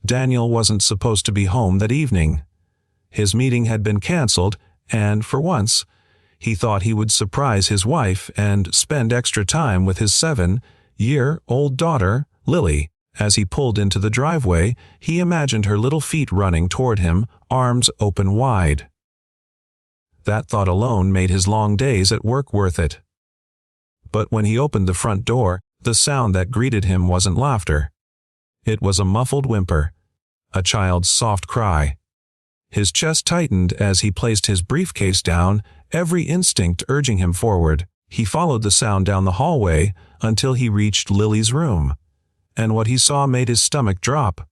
Daniel wasn't supposed to be home that evening. His meeting had been canceled, and for once, he thought he would surprise his wife and spend extra time with his 7-year-old daughter, Lily. As he pulled into the driveway, he imagined her little feet running toward him, arms open wide. That thought alone made his long days at work worth it. But when he opened the front door, the sound that greeted him wasn't laughter. It was a muffled whimper, a child's soft cry. His chest tightened as he placed his briefcase down, every instinct urging him forward. He followed the sound down the hallway until he reached Lily's room, and what he saw made his stomach drop.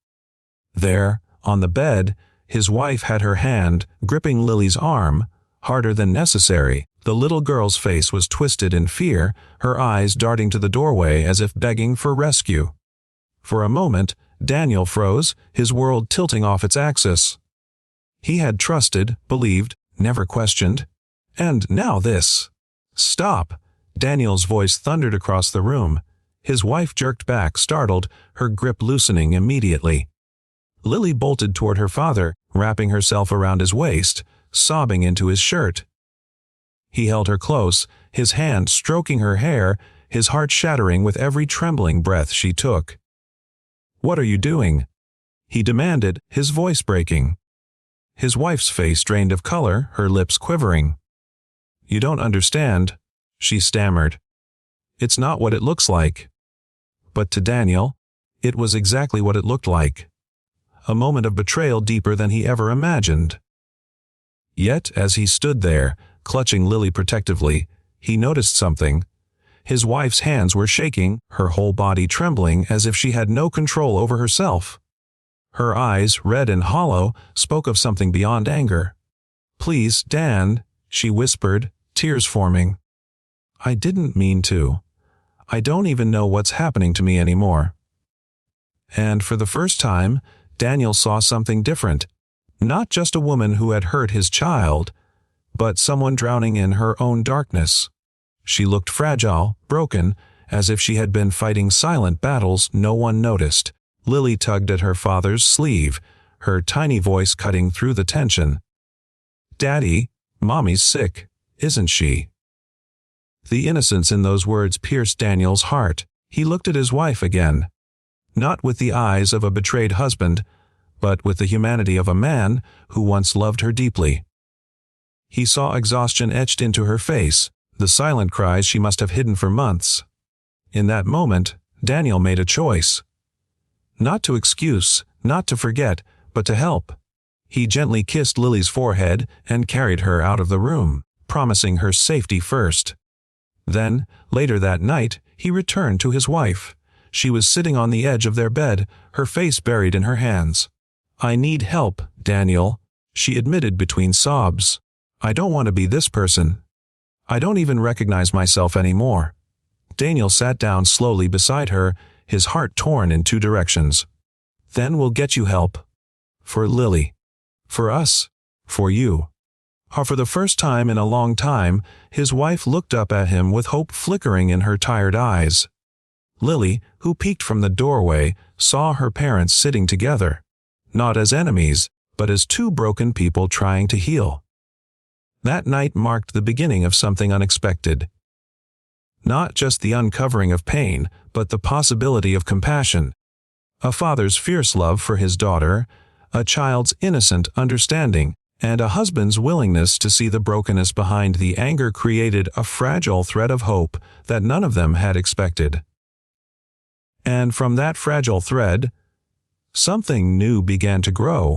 There, on the bed, his wife had her hand gripping Lily's arm, harder than necessary. The little girl's face was twisted in fear, her eyes darting to the doorway as if begging for rescue. For a moment, Daniel froze, his world tilting off its axis. He had trusted, believed, never questioned. And now this. "Stop!" Daniel's voice thundered across the room. His wife jerked back, startled, her grip loosening immediately. Lily bolted toward her father, wrapping herself around his waist, sobbing into his shirt. He held her close, his hand stroking her hair, his heart shattering with every trembling breath she took. "What are you doing?" he demanded, his voice breaking. His wife's face drained of color, her lips quivering. "You don't understand," she stammered. "It's not what it looks like." But to Daniel, it was exactly what it looked like. A moment of betrayal deeper than he ever imagined. Yet, as he stood there, clutching Lily protectively, he noticed something. His wife's hands were shaking, her whole body trembling as if she had no control over herself. Her eyes, red and hollow, spoke of something beyond anger. "Please, Dan," she whispered, tears forming. "I didn't mean to. I don't even know what's happening to me anymore." And for the first time, Daniel saw something different. Not just a woman who had hurt his child, but someone drowning in her own darkness. She looked fragile, broken, as if she had been fighting silent battles no one noticed. Lily tugged at her father's sleeve, her tiny voice cutting through the tension. "Daddy, Mommy's sick, isn't she?" The innocence in those words pierced Daniel's heart. He looked at his wife again. Not with the eyes of a betrayed husband, but with the humanity of a man who once loved her deeply. He saw exhaustion etched into her face, the silent cries she must have hidden for months. In that moment, Daniel made a choice. Not to excuse, not to forget, but to help. He gently kissed Lily's forehead and carried her out of the room, promising her safety first. Then, later that night, he returned to his wife. She was sitting on the edge of their bed, her face buried in her hands. "I need help, Daniel," she admitted between sobs. "I don't want to be this person. I don't even recognize myself anymore." Daniel sat down slowly beside her, his heart torn in two directions. "Then we'll get you help. For Lily. For us. For you." For the first time in a long time, his wife looked up at him with hope flickering in her tired eyes. Lily, who peeked from the doorway, saw her parents sitting together. Not as enemies, but as two broken people trying to heal. That night marked the beginning of something unexpected. Not just the uncovering of pain, but the possibility of compassion. A father's fierce love for his daughter, a child's innocent understanding, and a husband's willingness to see the brokenness behind the anger created a fragile thread of hope that none of them had expected. And from that fragile thread, something new began to grow.